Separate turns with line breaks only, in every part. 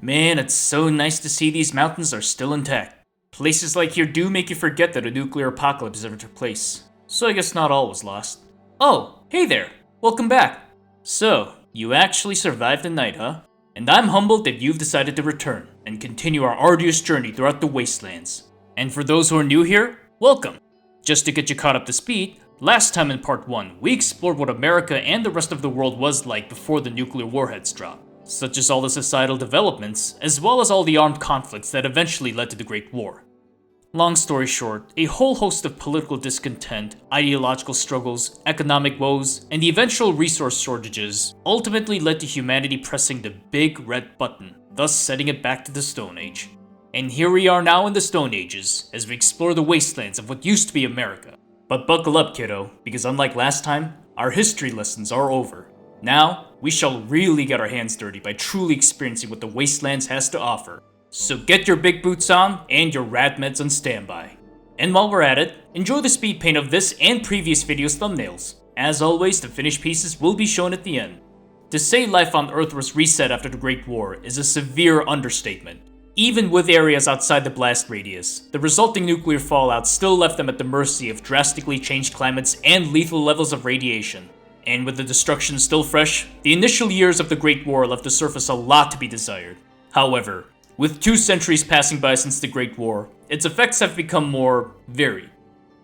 Man, it's so nice to see these mountains are still intact. Places like here do make you forget that a nuclear apocalypse ever took place. So I guess not all was lost. Oh, hey there! Welcome back! So, you actually survived the night, huh? And I'm humbled that you've decided to return and continue our arduous journey throughout the Wastelands. And for those who are new here, welcome! Just to get you caught up to speed, last time in part 1, we explored what America and the rest of the world was like before the nuclear warheads dropped, such as all the societal developments, as well as all the armed conflicts that eventually led to the Great War. Long story short, a whole host of political discontent, ideological struggles, economic woes, and the eventual resource shortages ultimately led to humanity pressing the big red button, thus setting it back to the Stone Age. And here we are now in the Stone Ages, as we explore the wastelands of what used to be America. But buckle up, kiddo, because unlike last time, our history lessons are over. Now, we shall really get our hands dirty by truly experiencing what the Wastelands has to offer. So get your big boots on and your rad meds on standby. And while we're at it, enjoy the speed paint of this and previous videos' thumbnails. As always, the finished pieces will be shown at the end. To say life on Earth was reset after the Great War is a severe understatement. Even with areas outside the blast radius, the resulting nuclear fallout still left them at the mercy of drastically changed climates and lethal levels of radiation. And with the destruction still fresh, the initial years of the Great War left the surface a lot to be desired. However, with 2 centuries passing by since the Great War, its effects have become more varied.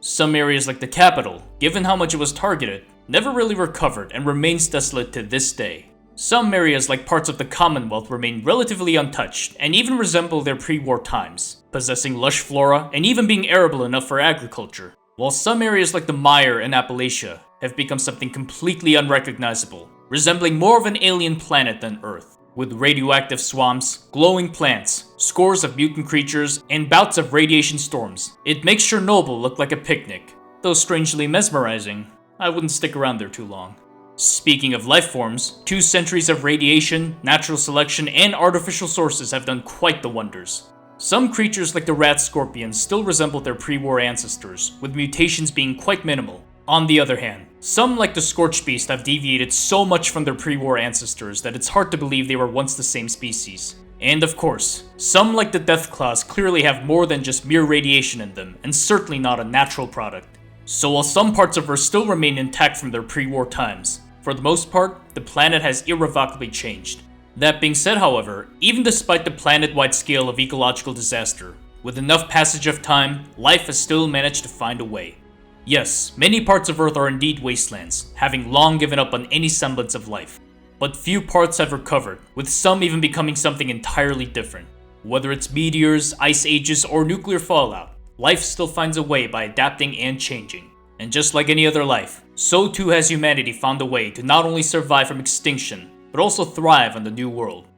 Some areas like the capital, given how much it was targeted, never really recovered and remains desolate to this day. Some areas like parts of the Commonwealth remain relatively untouched and even resemble their pre-war times, possessing lush flora and even being arable enough for agriculture. While some areas like the Mire and Appalachia have become something completely unrecognizable, resembling more of an alien planet than Earth. With radioactive swamps, glowing plants, scores of mutant creatures, and bouts of radiation storms, it makes Chernobyl look like a picnic. Though strangely mesmerizing, I wouldn't stick around there too long. Speaking of life forms, 2 centuries of radiation, natural selection, and artificial sources have done quite the wonders. Some creatures like the rat scorpions still resemble their pre-war ancestors, with mutations being quite minimal. On the other hand, some like the Scorch Beast have deviated so much from their pre-war ancestors that it's hard to believe they were once the same species. And of course, some like the Deathclaws clearly have more than just mere radiation in them, and certainly not a natural product. So while some parts of Earth still remain intact from their pre-war times, for the most part, the planet has irrevocably changed. That being said, however, even despite the planet-wide scale of ecological disaster, with enough passage of time, life has still managed to find a way. Yes, many parts of Earth are indeed wastelands, having long given up on any semblance of life. But few parts have recovered, with some even becoming something entirely different. Whether it's meteors, ice ages, or nuclear fallout, life still finds a way by adapting and changing. And just like any other life, so too has humanity found a way to not only survive from extinction, but also thrive on the new world.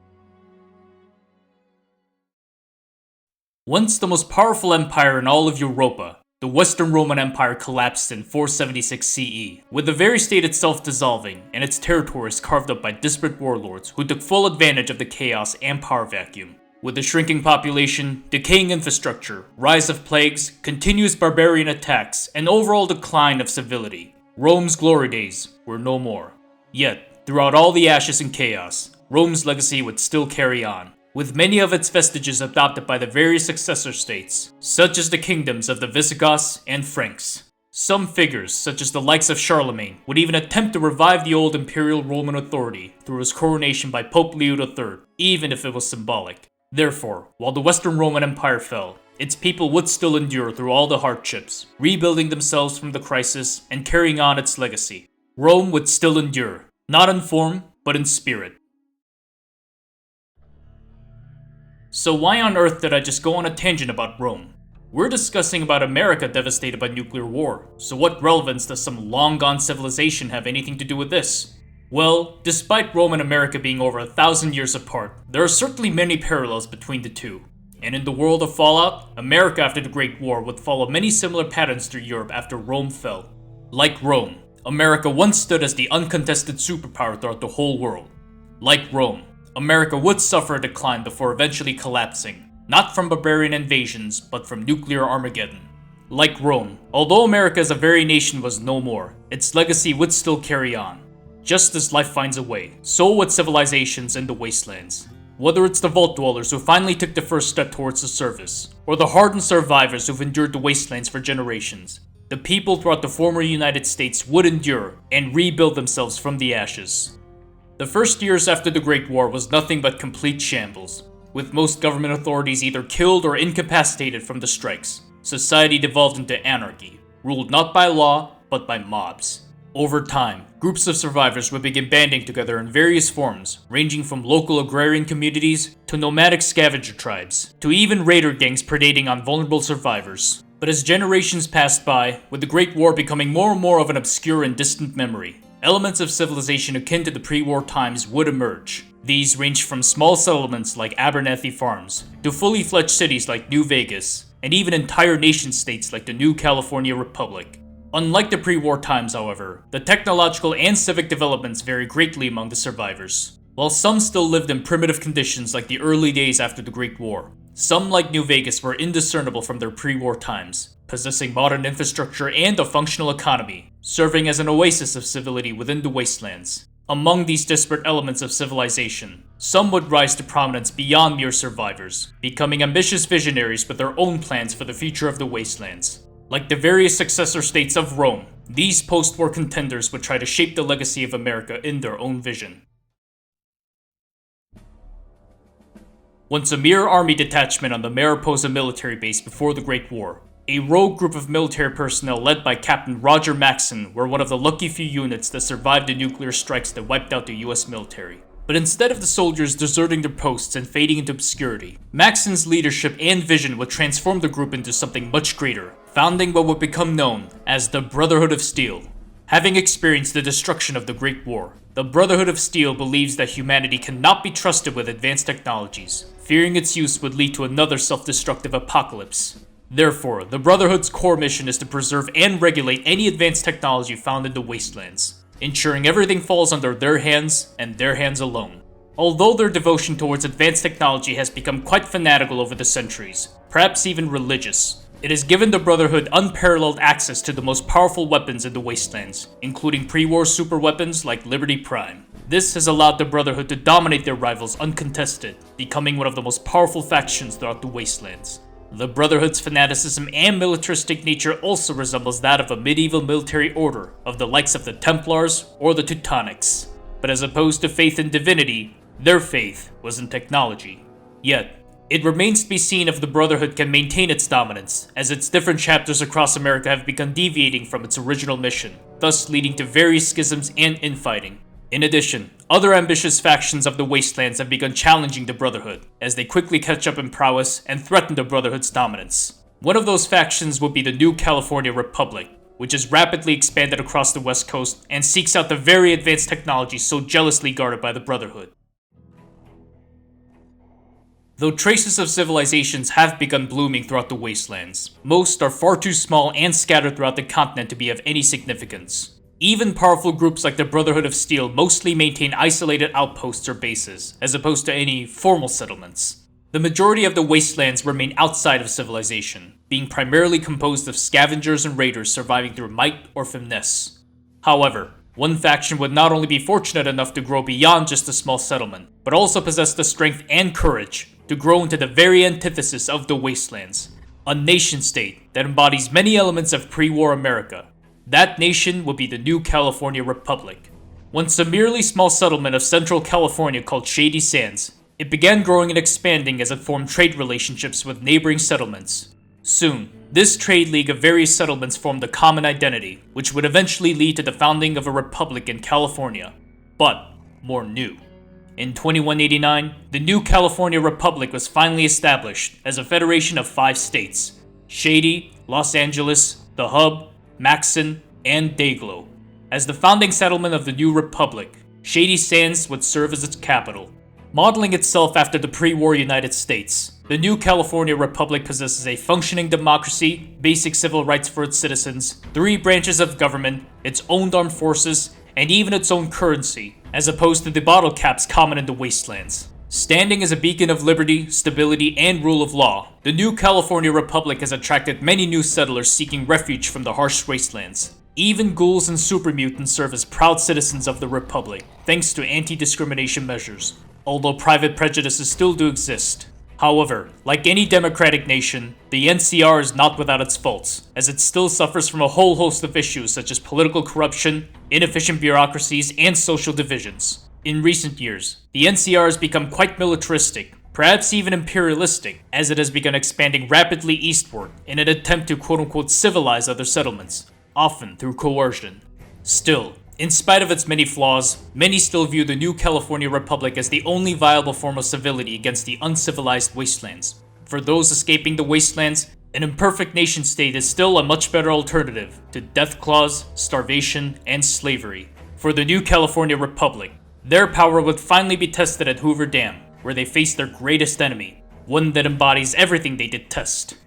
Once the most powerful empire in all of Europa, the Western Roman Empire collapsed in 476 CE, with the very state itself dissolving and its territories carved up by disparate warlords who took full advantage of the chaos and power vacuum. With a shrinking population, decaying infrastructure, rise of plagues, continuous barbarian attacks, and overall decline of civility, Rome's glory days were no more. Yet, throughout all the ashes and chaos, Rome's legacy would still carry on, with many of its vestiges adopted by the various successor states, such as the kingdoms of the Visigoths and Franks. Some figures, such as the likes of Charlemagne, would even attempt to revive the old imperial Roman authority through his coronation by Pope Leo III, even if it was symbolic. Therefore, while the Western Roman Empire fell, its people would still endure through all the hardships, rebuilding themselves from the crisis and carrying on its legacy. Rome would still endure, not in form, but in spirit. So why on earth did I just go on a tangent about Rome? We're discussing about America devastated by nuclear war, so what relevance does some long-gone civilization have anything to do with this? Well, despite Rome and America being over 1,000 years apart, there are certainly many parallels between the two. And in the world of Fallout, America after the Great War would follow many similar patterns to Europe after Rome fell. Like Rome, America once stood as the uncontested superpower throughout the whole world. Like Rome, America would suffer a decline before eventually collapsing, not from barbarian invasions, but from nuclear Armageddon. Like Rome, although America as a very nation was no more, its legacy would still carry on. Just as life finds a way, so would civilizations in the Wastelands. Whether it's the Vault Dwellers who finally took the first step towards the surface, or the hardened survivors who've endured the wastelands for generations, the people throughout the former United States would endure and rebuild themselves from the ashes. The first years after the Great War was nothing but complete shambles, with most government authorities either killed or incapacitated from the strikes. Society devolved into anarchy, ruled not by law, but by mobs. Over time, groups of survivors would begin banding together in various forms, ranging from local agrarian communities to nomadic scavenger tribes, to even raider gangs predating on vulnerable survivors. But as generations passed by, with the Great War becoming more and more of an obscure and distant memory, elements of civilization akin to the pre-war times would emerge. These ranged from small settlements like Abernathy Farms, to fully fledged cities like New Vegas, and even entire nation-states like the new California Republic. Unlike the pre-war times, however, the technological and civic developments vary greatly among the survivors. While some still lived in primitive conditions like the early days after the Great War, some like New Vegas were indiscernible from their pre-war times, possessing modern infrastructure and a functional economy, serving as an oasis of civility within the Wastelands. Among these disparate elements of civilization, some would rise to prominence beyond mere survivors, becoming ambitious visionaries with their own plans for the future of the Wastelands. Like the various successor states of Rome, these post-war contenders would try to shape the legacy of America in their own vision. Once a mere army detachment on the Mariposa military base before the Great War, a rogue group of military personnel led by Captain Roger Maxson were one of the lucky few units that survived the nuclear strikes that wiped out the US military. But instead of the soldiers deserting their posts and fading into obscurity, Maxson's leadership and vision would transform the group into something much greater, founding what would become known as the Brotherhood of Steel. Having experienced the destruction of the Great War, the Brotherhood of Steel believes that humanity cannot be trusted with advanced technologies, fearing its use would lead to another self-destructive apocalypse. Therefore, the Brotherhood's core mission is to preserve and regulate any advanced technology found in the Wastelands, ensuring everything falls under their hands and their hands alone. Although their devotion towards advanced technology has become quite fanatical over the centuries, perhaps even religious, it has given the Brotherhood unparalleled access to the most powerful weapons in the Wastelands, including pre-war superweapons like Liberty Prime. This has allowed the Brotherhood to dominate their rivals uncontested, becoming one of the most powerful factions throughout the Wastelands. The Brotherhood's fanaticism and militaristic nature also resembles that of a medieval military order of the likes of the Templars or the Teutonics. But as opposed to faith in divinity, their faith was in technology. Yet, it remains to be seen if the Brotherhood can maintain its dominance, as its different chapters across America have begun deviating from its original mission, thus leading to various schisms and infighting. In addition, other ambitious factions of the Wastelands have begun challenging the Brotherhood, as they quickly catch up in prowess and threaten the Brotherhood's dominance. One of those factions would be the new California Republic, which has rapidly expanded across the West Coast and seeks out the very advanced technology so jealously guarded by the Brotherhood. Though traces of civilizations have begun blooming throughout the Wastelands, most are far too small and scattered throughout the continent to be of any significance. Even powerful groups like the Brotherhood of Steel mostly maintain isolated outposts or bases, as opposed to any formal settlements. The majority of the Wastelands remain outside of civilization, being primarily composed of scavengers and raiders surviving through might or finesse. However, one faction would not only be fortunate enough to grow beyond just a small settlement, but also possess the strength and courage to grow into the very antithesis of the Wastelands, a nation-state that embodies many elements of pre-war America. That nation would be the new California Republic. Once a merely small settlement of central California called Shady Sands, it began growing and expanding as it formed trade relationships with neighboring settlements. Soon, this trade league of various settlements formed a common identity, which would eventually lead to the founding of a republic in California, but more new. In 2189, the new California Republic was finally established as a federation of 5 states: Shady, Los Angeles, The Hub, Maxson, and Dayglow. As the founding settlement of the new republic, Shady Sands would serve as its capital. Modeling itself after the pre-war United States, the new California Republic possesses a functioning democracy, basic civil rights for its citizens, 3 branches of government, its own armed forces, and even its own currency, as opposed to the bottle caps common in the Wastelands. Standing as a beacon of liberty, stability, and rule of law, the new California Republic has attracted many new settlers seeking refuge from the harsh wastelands. Even ghouls and super mutants serve as proud citizens of the Republic, thanks to anti-discrimination measures. although private prejudices still do exist. However, like any democratic nation, the NCR is not without its faults, as it still suffers from a whole host of issues such as political corruption, inefficient bureaucracies, and social divisions. In recent years, the NCR has become quite militaristic, perhaps even imperialistic, as it has begun expanding rapidly eastward in an attempt to quote-unquote civilize other settlements, often through coercion. Still, in spite of its many flaws, many still view the new California Republic as the only viable form of civility against the uncivilized wastelands. For those escaping the wastelands, an imperfect nation-state is still a much better alternative to death claws, starvation, and slavery. For the new California Republic, their power would finally be tested at Hoover Dam, where they face their greatest enemy, one that embodies everything they detest.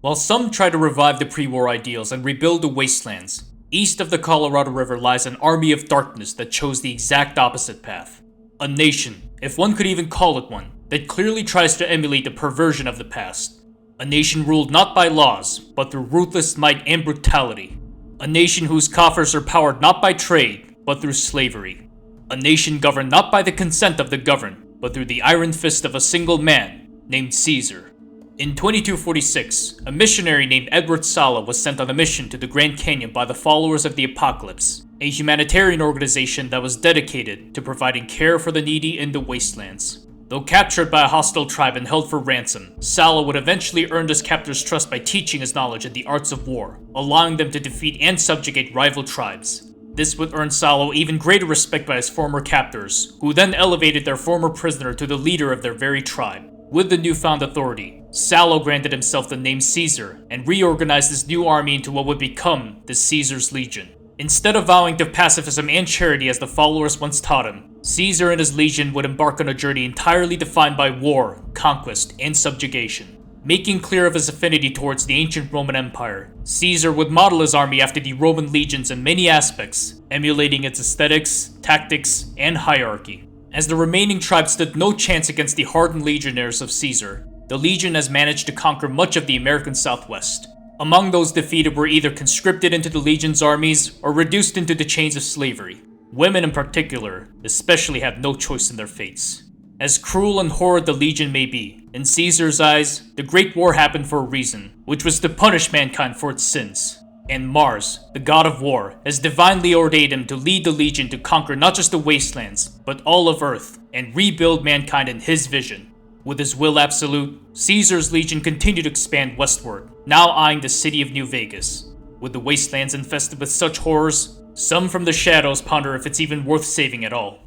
While some try to revive the pre-war ideals and rebuild the wastelands, east of the Colorado River lies an army of darkness that chose the exact opposite path. A nation, if one could even call it one, that clearly tries to emulate the perversion of the past. A nation ruled not by laws, but through ruthless might and brutality. A nation whose coffers are powered not by trade, but through slavery. A nation governed not by the consent of the governed, but through the iron fist of a single man, named Caesar. In 2246, a missionary named Edward Sala was sent on a mission to the Grand Canyon by the Followers of the Apocalypse, a humanitarian organization that was dedicated to providing care for the needy in the wastelands. Though captured by a hostile tribe and held for ransom, Sala would eventually earn his captors' trust by teaching his knowledge in the arts of war, allowing them to defeat and subjugate rival tribes. This would earn Sala even greater respect by his former captors, who then elevated their former prisoner to the leader of their very tribe. With the newfound authority, Salo granted himself the name Caesar and reorganized his new army into what would become the Caesar's Legion. Instead of vowing to pacifism and charity as the followers once taught him, Caesar and his legion would embark on a journey entirely defined by war, conquest, and subjugation. Making clear of his affinity towards the ancient Roman Empire, Caesar would model his army after the Roman legions in many aspects, emulating its aesthetics, tactics, and hierarchy. As the remaining tribes stood no chance against the hardened legionnaires of Caesar, the legion has managed to conquer much of the American Southwest. Among those defeated were either conscripted into the legion's armies or reduced into the chains of slavery. Women in particular, especially have no choice in their fates. As cruel and horrid the legion may be, in Caesar's eyes, the Great War happened for a reason, which was to punish mankind for its sins. And Mars, the god of war, has divinely ordained him to lead the Legion to conquer not just the wastelands, but all of Earth, and rebuild mankind in his vision. With his will absolute, Caesar's Legion continued to expand westward, now eyeing the city of New Vegas. With the wastelands infested with such horrors, some from the shadows ponder if it's even worth saving at all.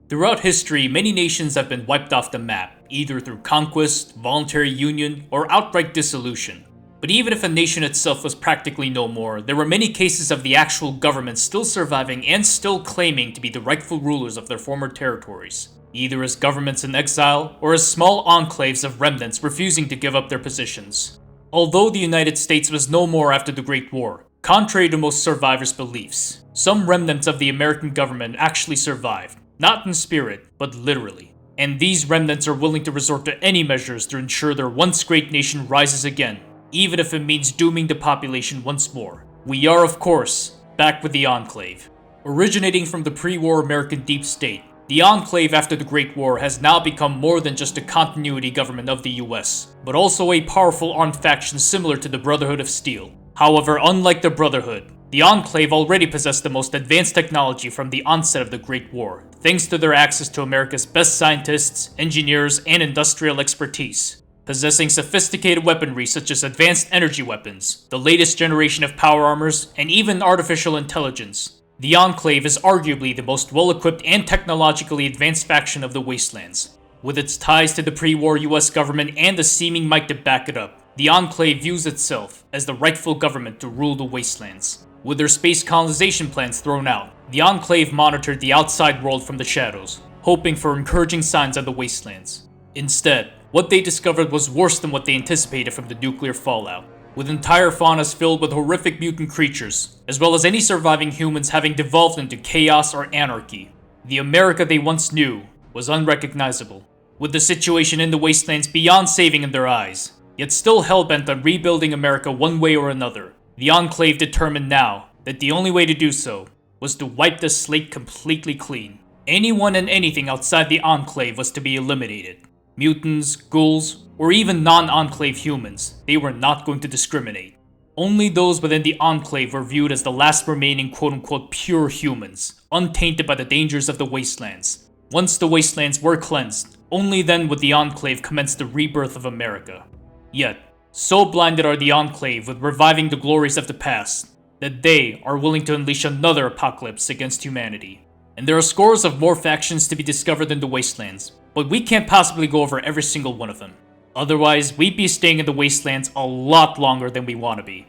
Throughout history, many nations have been wiped off the map, either through conquest, voluntary union, or outright dissolution. But even if a nation itself was practically no more, there were many cases of the actual government still surviving and still claiming to be the rightful rulers of their former territories, either as governments in exile or as small enclaves of remnants refusing to give up their positions. Although the United States was no more after the Great War, contrary to most survivors' beliefs, some remnants of the American government actually survived. Not in spirit, but literally. And these remnants are willing to resort to any measures to ensure their once great nation rises again, even if it means dooming the population once more. We are, of course, back with the Enclave. Originating from the pre-war American deep state, the Enclave after the Great War has now become more than just a continuity government of the US, but also a powerful armed faction similar to the Brotherhood of Steel. However, unlike the Brotherhood, the Enclave already possessed the most advanced technology from the onset of the Great War, thanks to their access to America's best scientists, engineers, and industrial expertise. Possessing sophisticated weaponry such as advanced energy weapons, the latest generation of power armors, and even artificial intelligence, the Enclave is arguably the most well-equipped and technologically advanced faction of the Wastelands. With its ties to the pre-war US government and the seeming might to back it up, the Enclave views itself as the rightful government to rule the Wastelands. With their space colonization plans thrown out, the Enclave monitored the outside world from the shadows, hoping for encouraging signs of the Wastelands. Instead, what they discovered was worse than what they anticipated from the nuclear fallout, with entire faunas filled with horrific mutant creatures, as well as any surviving humans having devolved into chaos or anarchy. The America they once knew was unrecognizable, with the situation in the Wastelands beyond saving in their eyes, yet still hell-bent on rebuilding America one way or another. The Enclave determined now that the only way to do so was to wipe the slate completely clean. Anyone and anything outside the Enclave was to be eliminated. Mutants, ghouls, or even non-Enclave humans, they were not going to discriminate. Only those within the Enclave were viewed as the last remaining quote-unquote pure humans, untainted by the dangers of the Wastelands. Once the Wastelands were cleansed, only then would the Enclave commence the rebirth of America. Yet, so blinded are the Enclave with reviving the glories of the past, that they are willing to unleash another apocalypse against humanity. And there are scores of more factions to be discovered in the Wastelands, but we can't possibly go over every single one of them. Otherwise, we'd be staying in the Wastelands a lot longer than we want to be.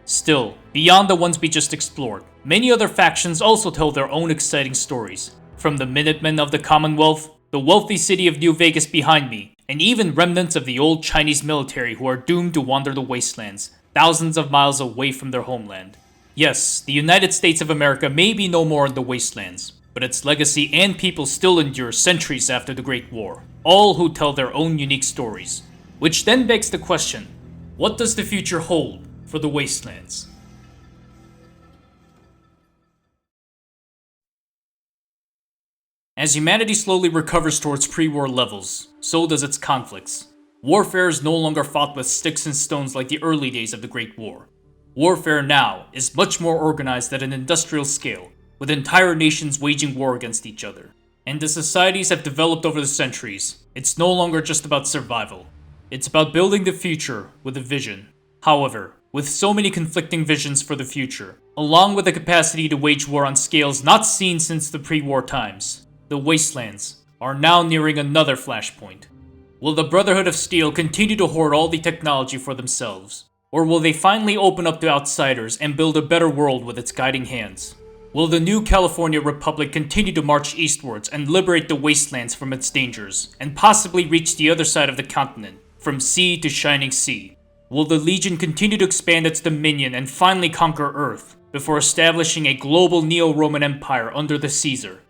Still, beyond the ones we just explored, many other factions also tell their own exciting stories. From the Minutemen of the Commonwealth, the wealthy city of New Vegas behind me, and even remnants of the old Chinese military who are doomed to wander the Wastelands, thousands of miles away from their homeland. Yes, the United States of America may be no more in the Wastelands, but its legacy and people still endure centuries after the Great War, all who tell their own unique stories. Which then begs the question, what does the future hold for the Wastelands? As humanity slowly recovers towards pre-war levels, so does its conflicts. Warfare is no longer fought with sticks and stones like the early days of the Great War. Warfare now is much more organized at an industrial scale, with entire nations waging war against each other. And as societies have developed over the centuries, it's no longer just about survival. It's about building the future with a vision. However, with so many conflicting visions for the future, along with the capacity to wage war on scales not seen since the pre-war times, the Wastelands are now nearing another flashpoint. Will the Brotherhood of Steel continue to hoard all the technology for themselves? Or will they finally open up to outsiders and build a better world with its guiding hands? Will the new California Republic continue to march eastwards and liberate the Wastelands from its dangers, and possibly reach the other side of the continent, from sea to shining sea? Will the Legion continue to expand its dominion and finally conquer Earth, before establishing a global Neo-Roman Empire under the Caesar?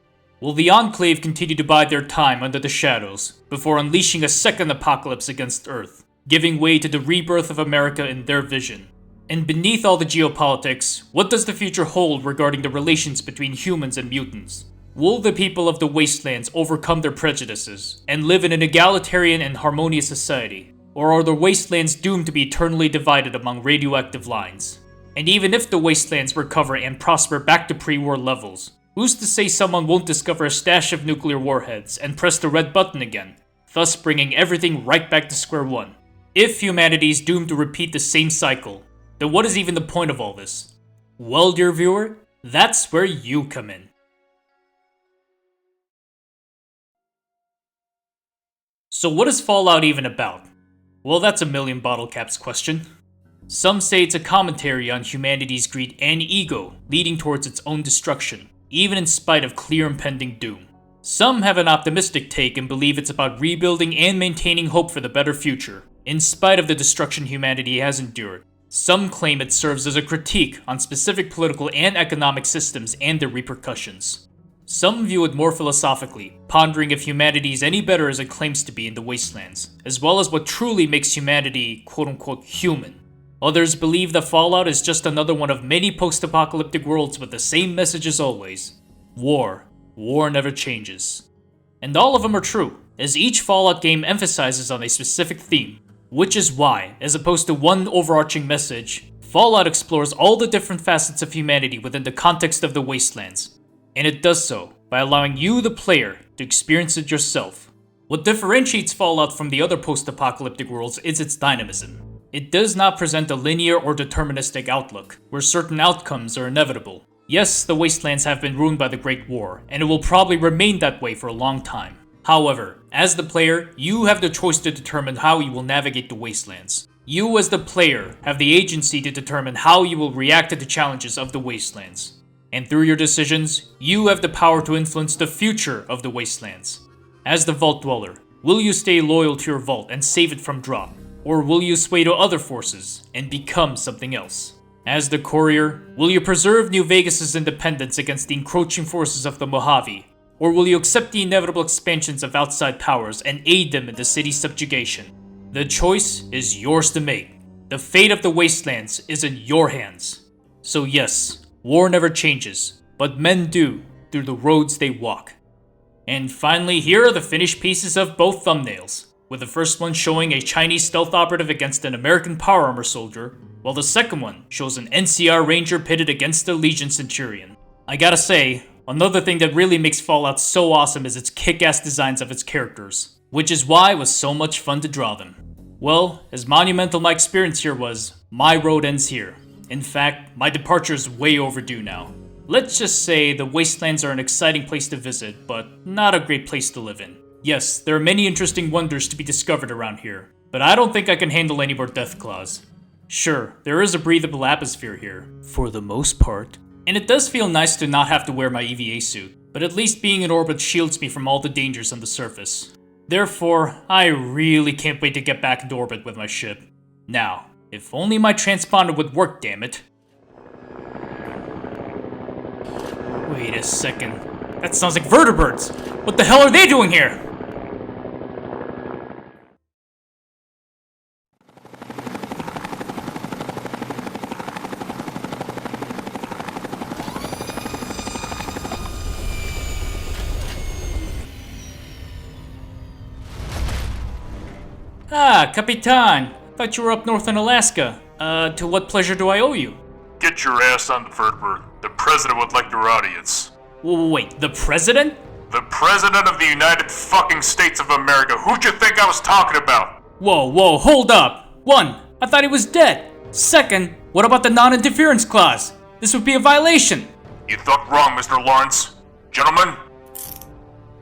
Will the Enclave continue to bide their time under the shadows, before unleashing a second apocalypse against Earth, giving way to the rebirth of America in their vision? And beneath all the geopolitics, what does the future hold regarding the relations between humans and mutants? Will the people of the Wastelands overcome their prejudices and live in an egalitarian and harmonious society? Or are the Wastelands doomed to be eternally divided among radioactive lines? And even if the Wastelands recover and prosper back to pre-war levels, who's to say someone won't discover a stash of nuclear warheads and press the red button again, thus bringing everything right back to square one? If humanity is doomed to repeat the same cycle, then what is even the point of all this? Well, dear viewer, that's where you come in. So what is Fallout even about? Well, that's a million bottle caps question. Some say it's a commentary on humanity's greed and ego, leading towards its own destruction, even in spite of clear impending doom. Some have an optimistic take and believe it's about rebuilding and maintaining hope for the better future, in spite of the destruction humanity has endured. Some claim it serves as a critique on specific political and economic systems and their repercussions. Some view it more philosophically, pondering if humanity is any better as it claims to be in the Wastelands, as well as what truly makes humanity quote-unquote human. Others believe that Fallout is just another one of many post-apocalyptic worlds with the same message as always. War. War never changes. And all of them are true, as each Fallout game emphasizes on a specific theme. Which is why, as opposed to one overarching message, Fallout explores all the different facets of humanity within the context of the Wastelands. And it does so by allowing you, the player, to experience it yourself. What differentiates Fallout from the other post-apocalyptic worlds is its dynamism. It does not present a linear or deterministic outlook, where certain outcomes are inevitable. Yes, the Wastelands have been ruined by the Great War, and it will probably remain that way for a long time. However, as the player, you have the choice to determine how you will navigate the Wastelands. You as the player have the agency to determine how you will react to the challenges of the Wastelands. And through your decisions, you have the power to influence the future of the Wastelands. As the Vault Dweller, will you stay loyal to your vault and save it from drop? Or will you sway to other forces and become something else? As the Courier, will you preserve New Vegas' independence against the encroaching forces of the Mojave? Or will you accept the inevitable expansions of outside powers and aid them in the city's subjugation? The choice is yours to make. The fate of the Wastelands is in your hands. So yes, War never changes, but men do through the roads they walk. And finally, here are the finished pieces of both thumbnails, with the first one showing a Chinese stealth operative against an American power armor soldier, while the second one shows an NCR ranger pitted against a Legion centurion. I gotta say, another thing that really makes Fallout so awesome is its kick-ass designs of its characters, which is why it was so much fun to draw them. Well, as monumental my experience here was, my road ends here. In fact, my departure is way overdue now. Let's just say the Wastelands are an exciting place to visit, but not a great place to live in. Yes, there are many interesting wonders to be discovered around here, but I don't think I can handle any more Deathclaws. Sure, there is a breathable atmosphere here, for the most part, and it does feel nice to not have to wear my EVA suit, but at least being in orbit shields me from all the dangers on the surface. Therefore, I really can't wait to get back into orbit with my ship. Now, if only my transponder would work, damn it. Wait a second. That sounds like vertebrates! What the hell are they doing here? Ah, Capitan! Thought you were up north in Alaska. To what pleasure do I owe you?
Get your ass on the vertibird. The president would like your audience.
Wait, the president?
The president of the United fucking States of America. Who'd you think I was talking about?
Whoa, hold up! 1, I thought he was dead. 2nd, what about the non-interference clause? This would be a violation.
You thought wrong, Mr. Lawrence. Gentlemen?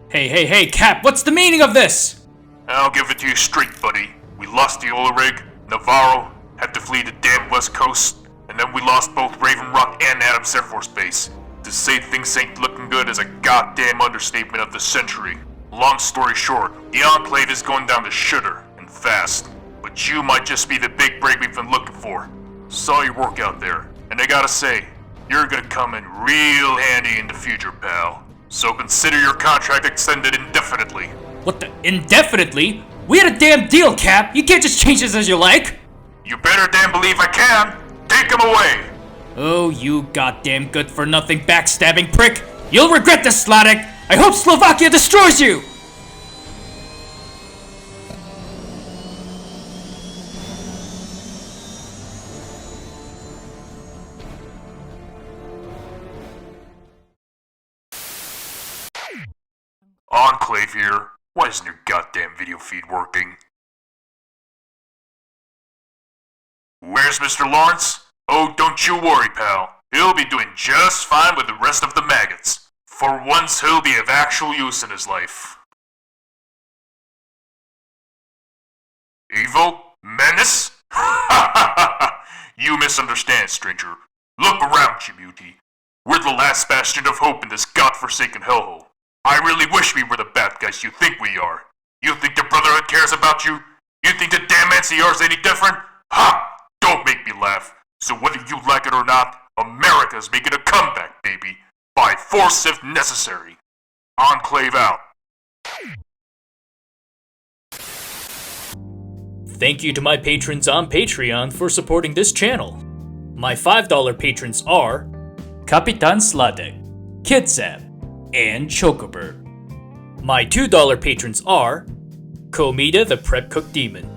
Hey, Cap, what's the meaning of this?
I'll give it to you straight, buddy. We lost the Ola rig, Navarro, had to flee the damn West Coast, and then we lost both Raven Rock and Adams Air Force Base. To say things ain't looking good is a goddamn understatement of the century. Long story short, the Enclave is going down the shitter, and fast. But you might just be the big break we've been looking for. Saw your work out there, and I gotta say, you're gonna come in real handy in the future, pal. So consider your contract extended indefinitely.
What the? Indefinitely? We had a damn deal, Cap! You can't just change this as you like!
You better damn believe I can! Take him away!
Oh, you goddamn good-for-nothing backstabbing prick! You'll regret this, Slatic! I hope Slovakia destroys you!
Enclave here. Why isn't your goddamn video feed working? Where's Mr. Lawrence? Oh, don't you worry, pal. He'll be doing just fine with the rest of the maggots. For once, he'll be of actual use in his life. Evil? Menace? You misunderstand, stranger. Look around you, beauty. We're the last bastion of hope in this godforsaken hellhole. I really wish we were the bad guys you think we are. You think the Brotherhood cares about you? You think the damn NCR's any different? Ha! Don't make me laugh. So whether you like it or not, America's making a comeback, baby. By force if necessary. Enclave out.
Thank you to my patrons on Patreon for supporting this channel. My $5 patrons are Kapitan Sladek, Kitsap, and Chocobird. My $2 patrons are Komita the Prep Cook Demon.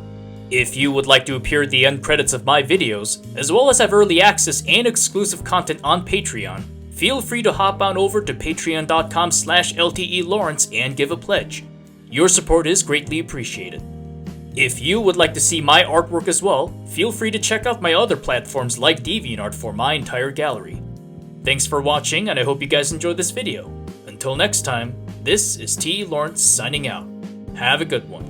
If you would like to appear at the end credits of my videos, as well as have early access and exclusive content on Patreon, feel free to hop on over to patreon.com/LTELawrence and give a pledge. Your support is greatly appreciated. If you would like to see my artwork as well, feel free to check out my other platforms like DeviantArt for my entire gallery. Thanks for watching, and I hope you guys enjoyed this video. Until next time, this is T. Lawrence signing out. Have a good one.